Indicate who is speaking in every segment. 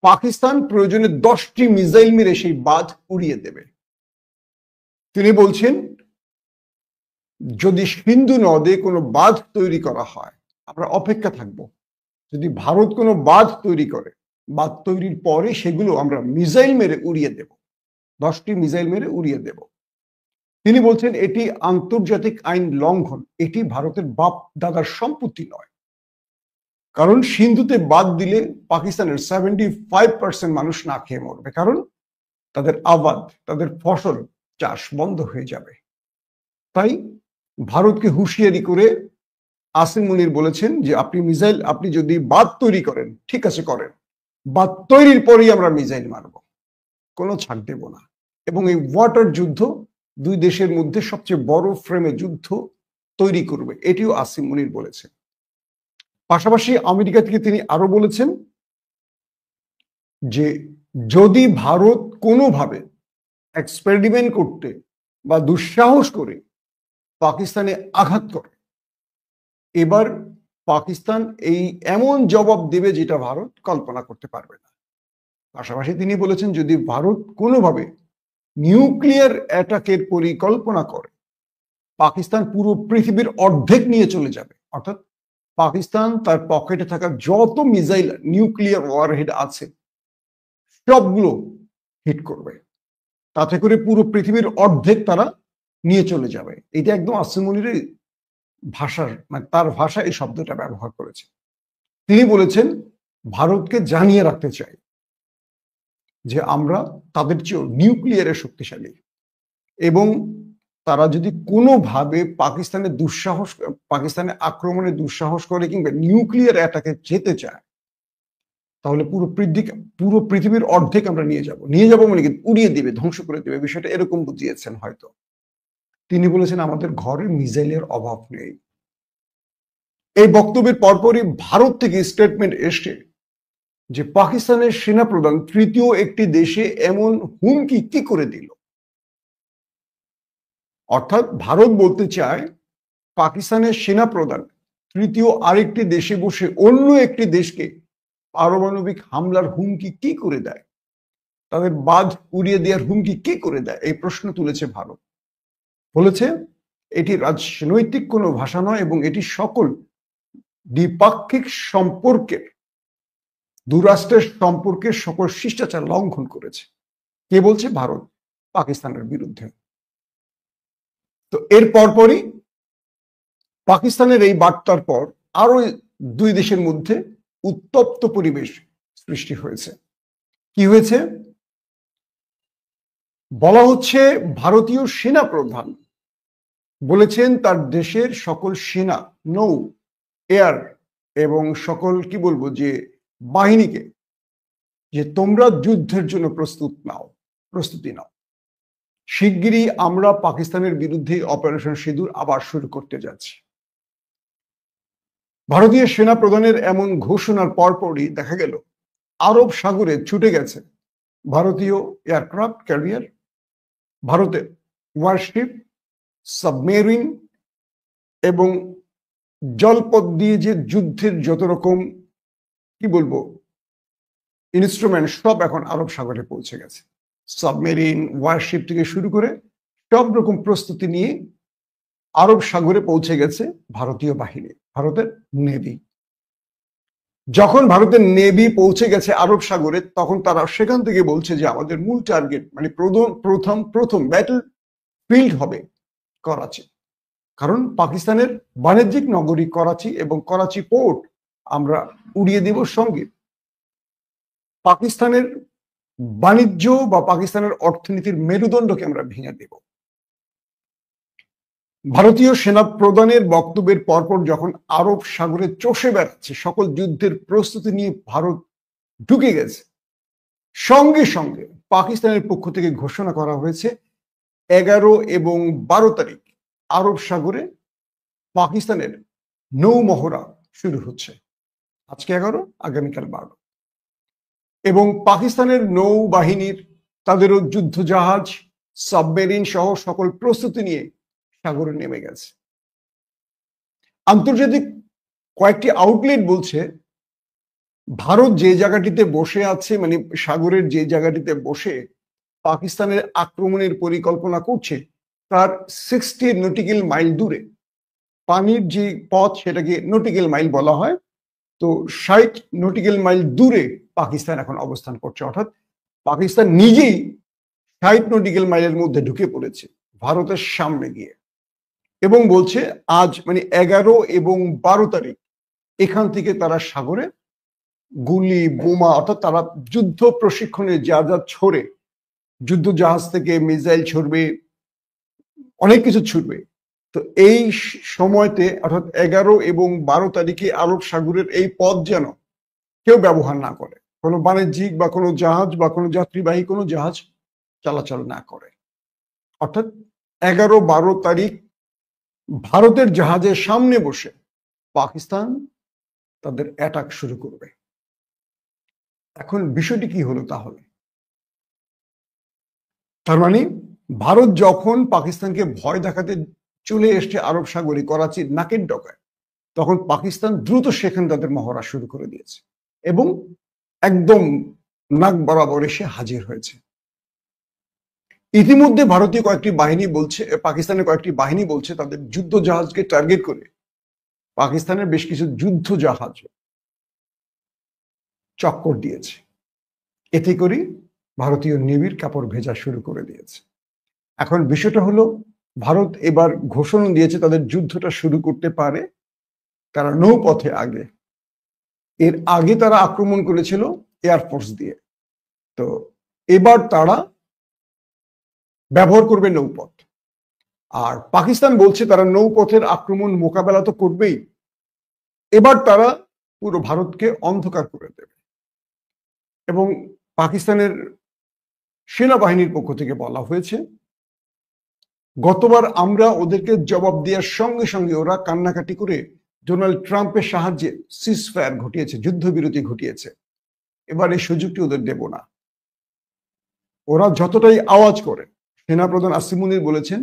Speaker 1: পাকিস্তান প্রয়োজনে 10টি মিসাইল মেরে সেই বাঁধ উড়িয়ে দেবে। তিনি বলছেন যদি সিন্ধু নদে কোনো বাঁধ তৈরি করা হয় আমরা অপেক্ষা থাকব, যদি ভারত কোনো বাঁধ তৈরি করে বাঁধ তৈরির পরে সেগুলো আমরা মিসাইল মেরে উড়িয়ে দেব, 10টি মিসাইল মেরে উড়িয়ে দেব। তিনি বলছেন এটি আন্তর্জাতিক আইন লঙ্ঘন, এটি ভারতের বাপ দাদার সম্পত্তি নয়। কারণ সিন্ধুতে বাদ দিলে পাকিস্তানের 75% মানুষ না খেয়ে মরবে, কারণ তাদের আবাদ, তাদের ফসল চাষ বন্ধ হয়ে যাবে। তাই ভারতকে হুঁশিয়ারি করে আসিম মুনির বলেছেন যে আপনি যদি বাঁধ তৈরি করেন ঠিক আছে করেন, বাঁধ তৈরির পরেই আমরা মিসাইল মারব, কোনো ছাড় দেব না। এবং এই ওয়াটার যুদ্ধ দুই দেশের মধ্যে সবচেয়ে বড় ফ্রেমে যুদ্ধ তৈরি করবে, এটিও আসিম মুনির বলেছেন। পাশাপাশি আমেরিকা থেকে তিনি আরো বলেছেন যে যদি ভারত কোনোভাবে এক্সপেরিমেন্ট করতে বা দুঃসাহস করে পাকিস্তানে আঘাত করে, এবার পাকিস্তান এই এমন জবাব দেবে যেটা ভারত কল্পনা করতে পারবে না। পাশাপাশি তিনি বলেছেন যদি ভারত কোনোভাবে নিউক্লিয়ার অ্যাটাকের পরিকল্পনা করে পাকিস্তান পুরো পৃথিবীর অর্ধেক নিয়ে চলে যাবে, অর্থাৎ পাকিস্তান তার পকেটে থাকা যত মিসাইল নিউক্লিয়ার ওয়ারহেড আছে সবগুলো হিট করবে, তাতে করে পুরো পৃথিবীর অর্ধেক তারা নিয়ে চলে যাবে। এটা একদম আসিম মুনির ভাষার, মানে তার ভাষা এই শব্দটা ব্যবহার করেছে। তিনি বলেছেন ভারতকে জানিয়ে রাখতে চাই যে আমরা তাদের চেয়েও নিউক্লিয়ারে শক্তিশালী, এবং তারা যদি কোনোভাবে পাকিস্তানে আক্রমণের দুঃসাহস করে কিংবা নিউক্লিয়ার অ্যাটাকে যেতে চায় তাহলে পুরো পৃথিবীর অর্ধেক আমরা নিয়ে যাব মানে কি উড়িয়ে দিবে, ধ্বংস করে দেবে, বিষয়টা এরকম বুঝিয়েছেন হয়তো। তিনি বলেছেন আমাদের ঘরে মিসাইলের অভাব নেই। এই বক্তব্যের পরপরই ভারত থেকে স্টেটমেন্ট এসছে যে পাকিস্তানের সেনাপ্রধান তৃতীয় একটি দেশে এমন হুমকি কি করে দিল। অর্থাৎ ভারত বলতে চায় পাকিস্তানের সেনাপ্রধান তৃতীয় আরেকটি দেশে বসে অন্য একটি দেশকে পারমাণবিক হামলার হুমকি কি করে দেয়, তাদের বাঁধ উড়িয়ে দেওয়ার হুমকি কি করে দেয়, এই প্রশ্ন তুলেছে ভারত। বলেছে এটি রাজনৈতিক কোনো ভাষা নয় এবং এটি সকল দ্বিপাক্ষিক সম্পর্কের, দুরাষ্ট্রের সম্পর্কের সকল শিষ্টাচার লঙ্ঘন করেছে। কে বলছে? ভারত পাকিস্তানের বিরুদ্ধে। তো এর পরপরই পাকিস্তানের এই বার্তার পর আরো দুই দেশের মধ্যে উত্তপ্ত পরিবেশ সৃষ্টি হয়েছে। কি হয়েছে? বলা হচ্ছে ভারতীয় সেনা প্রধান বলেছেন তার দেশের সকল সেনা, নৌ, এয়ার এবং সকল যে বাহিনীকে যে তোমরা যুদ্ধের জন্য প্রস্তুতি নাও। শিগগিরই আমরা পাকিস্তানের বিরুদ্ধে অপারেশন সিঁদুর আবার শুরু করতে যাচ্ছি। ভারতীয় সেনা প্রধানের এমন ঘোষণার পরপরই দেখা গেল আরব সাগরে ছুটে গেছে ভারতীয় এয়ারক্রাফট ক্যারিয়ার, ভারতের ওয়ারশিপ, সাবমেরিন এবং জলপথ দিয়ে যে যুদ্ধের যত রকম ইনস্ট্রুমেন্ট সব এখন আরব সাগরে পৌঁছে গেছে। সাবমেরিন, ওয়ারশিপ থেকে শুরু করে সব রকম প্রস্তুতি নিয়ে আরব সাগরে পৌঁছে গেছে ভারতীয় বাহিনী, ভারতের নেভি। যখন ভারতের নেভি পৌঁছে গেছে আরব সাগরে তখন তারা সেখান থেকে বলছে যে আমাদের মূল টার্গেট মানে প্রথম ব্যাটল ফিল্ড হবে করাচি, কারণ পাকিস্তানের বাণিজ্যিক নগরী করাচি এবং করাচি পোর্ট আমরা উড়িয়ে দেব, সঙ্গে পাকিস্তানের বাণিজ্য বা পাকিস্তানের অর্থনীতির মেরুদণ্ডকে আমরা ভেঙে দেব। ভারতীয় সেনা প্রধানের বক্তব্যের পরপর যখন আরব সাগরে চষে বেড়াচ্ছে সকল যুদ্ধের প্রস্তুতি নিয়ে ভারত ঢুকে গেছে, সঙ্গে সঙ্গে পাকিস্তানের পক্ষ থেকে ঘোষণা করা হয়েছে 11 এবং 12 তারিখ আরব সাগরে পাকিস্তানের নৌ মহড়া শুরু হচ্ছে। আজকে 11, আগামীকাল 12। এবং পাকিস্তানের নৌবাহিনীর তাদেরও যুদ্ধ জাহাজ, সাবমেরিন সহ সকল প্রস্তুতি নিয়ে সাগরে নেমে গেছে। আন্তর্জাতিক কয়েকটি আউটলেট বলছে ভারত যে জায়গাটিতে বসে আছে, মানে সাগরের যে জায়গাটিতে বসে পাকিস্তানের আক্রমণের পরিকল্পনা করছে, তার 60 নটিক্যাল মাইল দূরে, পানির যে পথ সেটাকে নটিক্যাল মাইল বলা হয়, তো 60 নটিক্যাল মাইল দূরে পাকিস্তান এখন অবস্থান করছে। অর্থাৎ পাকিস্তান নিজেই 60 নটিক্যাল মাইলের মধ্যে ঢুকে পড়েছে ভারতের সামনে গিয়ে, এবং বলছে আজ মানে 11 এবং 12 তারিখ এখান থেকে তারা সাগরে গুলি বোমা, অর্থাৎ তারা যুদ্ধ প্রশিক্ষণে যা যা ছড়ে, যুদ্ধ জাহাজ থেকে মিসাইল ছড়বে, অনেক কিছু ছুটবে। তো এই সময়তে অর্থাৎ 11 এবং 12 তারিখে আরব সাগরের এই পথ যেন কেউ ব্যবহার না করে, কোনো বাণিজ্যিক বা কোনো জাহাজ বা কোনো যাত্রীবাহী কোনো জাহাজ চলাচল না করে। অর্থাৎ 11-12 তারিখ ভারতের জাহাজের সামনে বসে পাকিস্তান তাদের অ্যাটাক শুরু করবে। এখন বিষয়টি কি হলো তাহলে? তার মানে ভারত যখন পাকিস্তানকে ভয় দেখাতে চলে এসছে আরব সাগরে করাচির নাকের ডগায়, তখন পাকিস্তান দ্রুত সেখানে তাদের মহড়া শুরু করে দিয়েছে এবং একদম নাক বরাবর এসে হাজির হয়েছে। ইতিমধ্যে ভারতীয় কয়েকটি বাহিনী বলছে, পাকিস্তানের কয়েকটি বাহিনী বলছে তাদের যুদ্ধ জাহাজকে টার্গেট করে পাকিস্তানের বেশ কিছু যুদ্ধ জাহাজ চক্কর দিয়েছে। এতে করে ভারতীয় নেভির কাপড় ভেজা শুরু করে দিয়েছে। এখন বিষয়টা হলো, ভারত এবার ঘোষণা দিয়েছে তাদের যুদ্ধটা শুরু করতে পারে তারা নৌপথে আগে। এর আগে তারা আক্রমণ করেছিল এয়ারফোর্স দিয়ে, তো এবার তারা ব্যবহার করবে নৌপথ। আর পাকিস্তান বলছে তারা নৌপথের আক্রমণ মোকাবেলা তো করবেই, এবার তারা পুরো ভারতকে অন্ধকার করে দেবে। এবং পাকিস্তানের সেনাবাহিনীর পক্ষ থেকে বলা হয়েছে, গতবার আমরা ওদেরকে জবাব দেওয়ার সঙ্গে সঙ্গে ওরা কান্নাকাটি করে ডোনাল্ড ট্রাম্পের সাহায্যে সিজফায়ার ঘটিয়েছে, যুদ্ধবিরতি ঘটিয়েছে। এবার এই সুযোগটি ওদের দেব না। ওরা যতটাই আওয়াজ করে, সেনাপ্রধান আসিম মুনির বলেছেন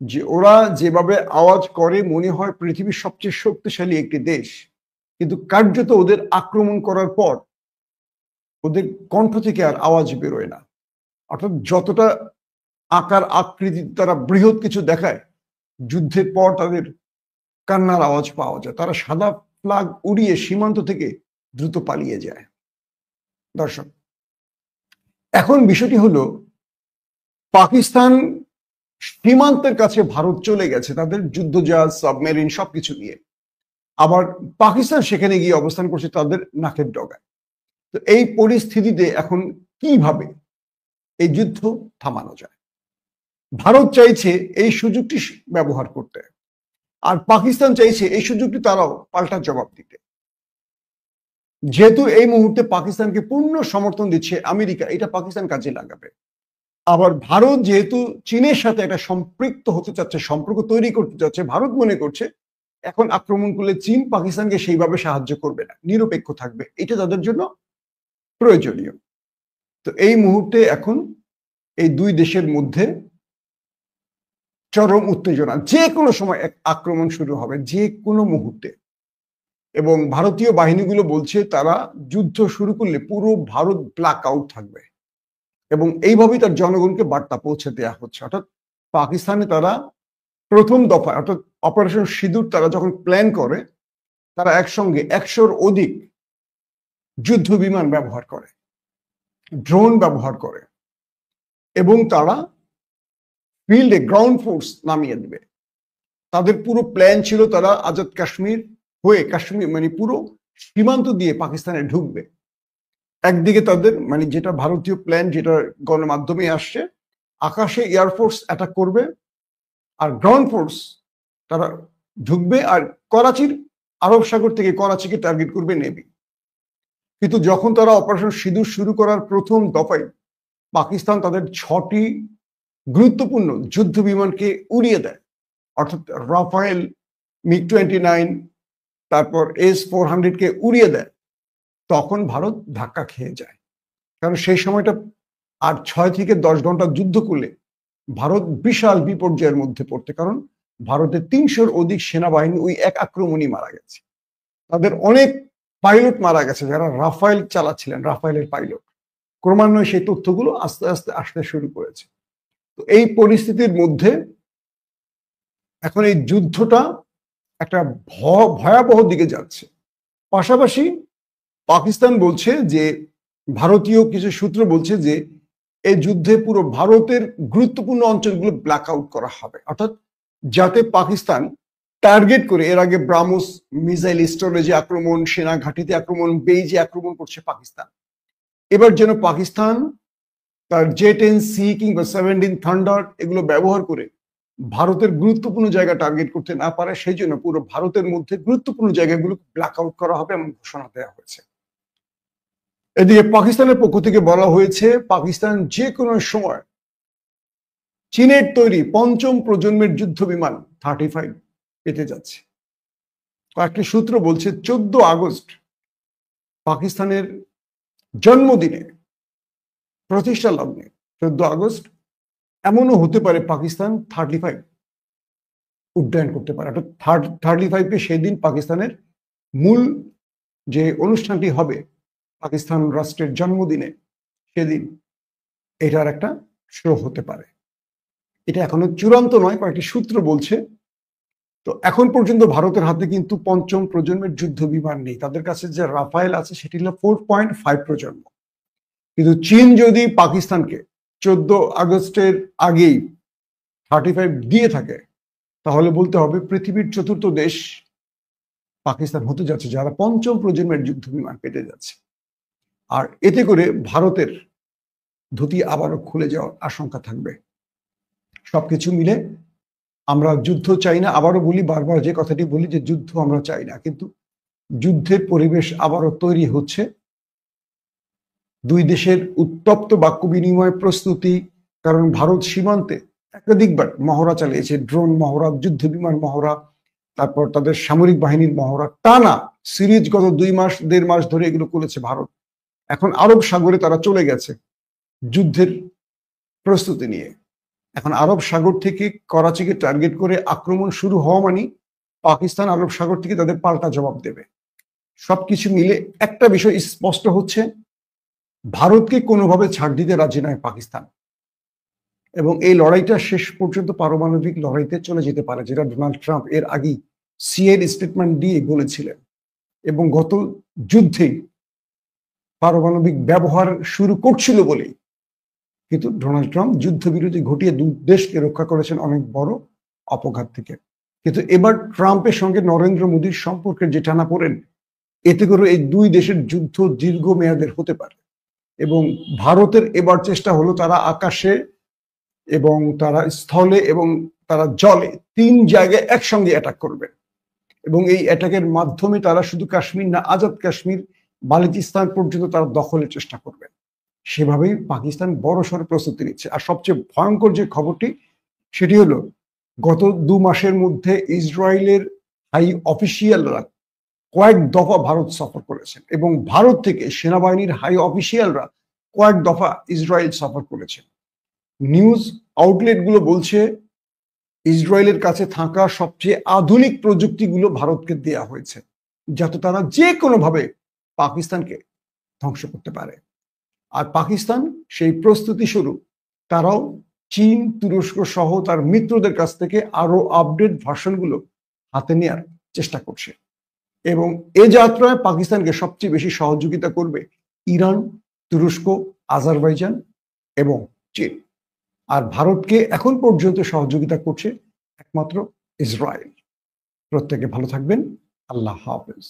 Speaker 1: যে ওরা যেভাবে আওয়াজ করে মনে হয় পৃথিবীর সবচেয়ে শক্তিশালী একটি দেশ, কিন্তু কার্যত ওদের আক্রমণ করার পর ওদের কণ্ঠ থেকে আর আওয়াজ বেরোয় না। অর্থাৎ যতটা আকার আকৃতি তারা বৃহৎ কিছু দেখায়, যুদ্ধের পর তাদের কান্নার আওয়াজ পাওয়া যায়। তারা সাদা ফ্ল্যাগ উড়িয়ে সীমান্ত থেকে দ্রুত পালিয়ে যায়। দর্শক, এখন বিষয়টি হলো, পাকিস্তান সীমান্তের কাছে ভারত চলে গেছে তাদের যুদ্ধজাহাজ, সাবমেরিন সবকিছু নিয়ে, আবার পাকিস্তান সেখানে গিয়ে অবস্থান করছে তাদের নাকের ডগায়। তো এই পরিস্থিতিতে এখন কিভাবে এই যুদ্ধ থামানো যায়? ভারত চাইছে এই সুযোগটি ব্যবহার করতে, আর পাকিস্তান চাইছে এই সুযোগটি তারাও পাল্টা জবাব দিতে। যেহেতু এই মুহূর্তে পাকিস্তানকে পূর্ণ সমর্থন দিচ্ছে আমেরিকা, এটা পাকিস্তান কাজে লাগাবে। আবার ভারত যেহেতু চীনের সাথে একটা সম্পৃক্ত হতে চাচ্ছে, সম্পর্ক তৈরি করতে চাচ্ছে, ভারত মনে করছে এখন আক্রমণ করলে চীন পাকিস্তানকে সেইভাবে সাহায্য করবে না, নিরপেক্ষ থাকবে, এটা তাদের জন্য প্রয়োজনীয়। তো এই মুহূর্তে এখন এই দুই দেশের মধ্যে চরম উত্তেজনা, যে কোনো সময় এক আক্রমণ শুরু হবে, যে কোনো মুহূর্তে। এবং ভারতীয় বাহিনীগুলো বলছে তারা যুদ্ধ শুরু করলে পুরো ভারত ব্ল্যাক আউট থাকবে, এবং এইভাবেই তার জনগণকে বার্তা পৌঁছে দেওয়া হচ্ছে। অর্থাৎ পাকিস্তানে তারা প্রথম দফায়, অর্থাৎ অপারেশন সিঁদুর তারা যখন প্ল্যান করে, তারা একসঙ্গে 100-র অধিক যুদ্ধ বিমান ব্যবহার করে, ড্রোন ব্যবহার করে, এবং তারা ফিল্ডে গ্রাউন্ড ফোর্স নামিয়ে দেবে। তাদের পুরো প্ল্যান ছিল তারা আজাদ কাশ্মীর হয়ে, কাশ্মীর মানে পুরো সীমান্ত দিয়ে পাকিস্তানে ঢুকবে। একদিকে তাদের মানে যেটা ভারতীয় প্ল্যান, যেটা গণমাধ্যমে আসছে, আকাশে এয়ারফোর্স অ্যাটাক করবে আর গ্রাউন্ড ফোর্স তারা ঢুকবে, আর করাচির আরব সাগর থেকে করাচিকে টার্গেট করবে নেভি। কিন্তু যখন তারা অপারেশন সিঁদুর শুরু করার প্রথম দফায় পাকিস্তান তাদের 6টি গুরুত্বপূর্ণ যুদ্ধ বিমানকে উড়িয়ে দেয়, অর্থাৎ রাফায়েল, MiG-29, তারপর S-400কে উড়িয়ে দেয়, তখন ভারত ধাক্কা খেয়ে যায়। কারণ সেই সময়টা আর 6 থেকে 10 ঘন্টা যুদ্ধ করলে ভারত বিশাল বিপর্যয়ের মধ্যে পড়তে, কারণ ভারতের 300-র অধিক সেনাবাহিনী ওই এক আক্রমণই মারা গেছে। তাদের অনেক পাইলট মারা গেছে, যারা রাফায়েল চালাচ্ছিলেন, রাফায়েলের পাইলট। ক্রমান্বয়ে সেই তথ্যগুলো আস্তে আস্তে আসতে শুরু করেছে। তো এই পরিস্থিতির মধ্যে এখন এই যুদ্ধটা একটা ভয়াবহ দিকে যাচ্ছে। পাশাপাশি পাকিস্তান বলছে যে, ভারতীয় কিছু সূত্র বলছে যে এই যুদ্ধে পুরো ভারতের গুরুত্বপূর্ণ অঞ্চলগুলো ব্ল্যাক আউট করা হবে, অর্থাৎ যাতে পাকিস্তান টার্গেট করে, এর আগে ব্রাহ্মস মিসাইল স্টোরেজে আক্রমণ, সেনা ঘাঁটিতে আক্রমণ, বেইজে আক্রমণ করছে পাকিস্তান, এবার যেন পাকিস্তান তার J-10C কিংবা 17 থান্ডার এগুলো ব্যবহার করে ভারতের গুরুত্বপূর্ণ জায়গা টার্গেট করতে না পারে, সেই জন্য পুরো ভারতের মধ্যে গুরুত্বপূর্ণ জায়গাগুলো ব্ল্যাক আউট করা হবে এমন ঘোষণা দেওয়া হয়েছে। এদিকে পাকিস্তানের পক্ষ থেকে বলা হয়েছে পাকিস্তান যে কোনো সময় চীনের তৈরি 5ম প্রজন্মের যুদ্ধ বিমান 35 পেতে যাচ্ছে। কয়েকটি সূত্র বলছে 14 আগস্ট পাকিস্তানের জন্মদিনে, প্রতিষ্ঠা লগ্নে 14 আগস্ট এমনও হতে পারে পাকিস্তান 35 উড্ডয়ন করতে পারে, অর্থাৎ 35কে সেদিন পাকিস্তানের মূল যে অনুষ্ঠানটি হবে পাকিস্তান রাষ্ট্রের জন্মদিনে, সেদিন এটার একটা শো হতে পারে। এটা এখনো চূড়ান্ত নয়, কয়েকটি সূত্র বলছে। তো এখন পর্যন্ত ভারতের হাতে কিন্তু 5ম প্রজন্মের যুদ্ধ বিমান নেই, তাদের কাছে যে রাফায়েল আছে সেটি হলো 4.5 প্রজন্ম। কিন্তু চীন যদি পাকিস্তানকে 14 আগস্টের আগেই 35 দিয়ে থাকে, তাহলে বলতে হবে পৃথিবীর 4র্থ দেশ পাকিস্তান হতে যাচ্ছে যারা 5ম প্রজন্মের যুদ্ধ বিমান পেতে যাচ্ছে। আর এতে করে ভারতের ধুতি আবারও খুলে যাওয়ার আশঙ্কা থাকবে। সবকিছু মিলে আমরা যুদ্ধ চাই না, আবারও বলি, বারবার যে কথাটি বলি যে যুদ্ধ আমরা চাই না, কিন্তু যুদ্ধের পরিবেশ আবারও তৈরি হচ্ছে। দুই দেশের উত্তপ্ত বাক্য বিনিময় প্রস্তুতি, কারণ ভারত সীমান্তে একাধিকবার মহড়া চালিয়েছে, ড্রোন মহড়া, যুদ্ধ বিমান মহড়া, তারপর তাদের সামরিক বাহিনীর মহড়া, টানা সিরিজ গত 2 মাস 1.5 মাস ধরে এগুলো করেছে ভারত। এখন আরব সাগরে তারা চলে গেছে যুদ্ধের প্রস্তুতি নিয়ে। এখন আরব সাগর থেকে করাচিকে টার্গেট করে আক্রমণ শুরু হওয়া মানে পাকিস্তান আরব সাগর থেকে তাদের পাল্টা জবাব দেবে। সবকিছু মিলে একটা বিষয় স্পষ্ট হচ্ছে, ভারতকে কোনোভাবে ছাড় দিতে রাজি নয় পাকিস্তান, এবং এই লড়াইটা শেষ পর্যন্ত পারমাণবিক লড়াইতে চলে যেতে পারে, যেটা ডোনাল্ড ট্রাম্প এর আগেই সিএর স্টেটমেন্ট দিয়ে বলেছিলেন। এবং গত যুদ্ধে পারমাণবিক ব্যবহার শুরু করছিল বলেই কিন্তু ডোনাল্ড ট্রাম্প যুদ্ধবিরতি ঘটিয়ে দুই দেশকে রক্ষা করেছেন অনেক বড় অপঘাত থেকে। কিন্তু এবার ট্রাম্পের সঙ্গে নরেন্দ্র মোদীর সম্পর্কের যে টানাপোড়েন, এতে করে এই দুই দেশের যুদ্ধ দীর্ঘমেয়াদের হতে পারে। এবং ভারতের এবার চেষ্টা হলো তারা আকাশে এবং তারা স্থলে এবং তারা জলে 3 জায়গায় একসঙ্গে অ্যাটাক করবে, এবং এই অ্যাটাকের মাধ্যমে তারা শুধু কাশ্মীর না, আজাদ কাশ্মীর, বালুচিস্তান পর্যন্ত তারা দখলের চেষ্টা করবে। সেভাবেই পাকিস্তান বড়সড় প্রস্তুতি নিচ্ছে। আর সবচেয়ে ভয়ঙ্কর যে খবরটি, সেটি হলো গত 2 মাসের মধ্যে ইসরায়েলের হাই অফিসিয়ালরা কয়েক দফা ভারত সফর করেছেন, এবং ভারত থেকে সেনাবাহিনীর হাই অফিসিয়ালরা কয়েক দফা ইসরায়েল সফর করেছেন। নিউজ আউটলেটগুলো বলছে ইসরায়েলের কাছে থাকা সবচেয়ে আধুনিক প্রযুক্তিগুলো ভারতকে দেয়া হয়েছে, যাতে তারা যে কোনোভাবে পাকিস্তানকে ধ্বংস করতে পারে। আর পাকিস্তান সেই প্রস্তুতি শুরু, তারাও চীন, তুরস্ক সহ তার মিত্রদের কাছ থেকে আরো আপডেট ভার্সনগুলো হাতে নেওয়ার চেষ্টা করছে। এবং এ যাত্রায় পাকিস্তানকে সবচেয়ে বেশি সহযোগিতা করবে ইরান, তুরস্ক, আজারবাইজান এবং চীন। আর ভারতকে এখন পর্যন্ত সহযোগিতা করছে একমাত্র ইসরায়েল। প্রত্যেকে ভালো থাকবেন। আল্লাহ হাফেজ।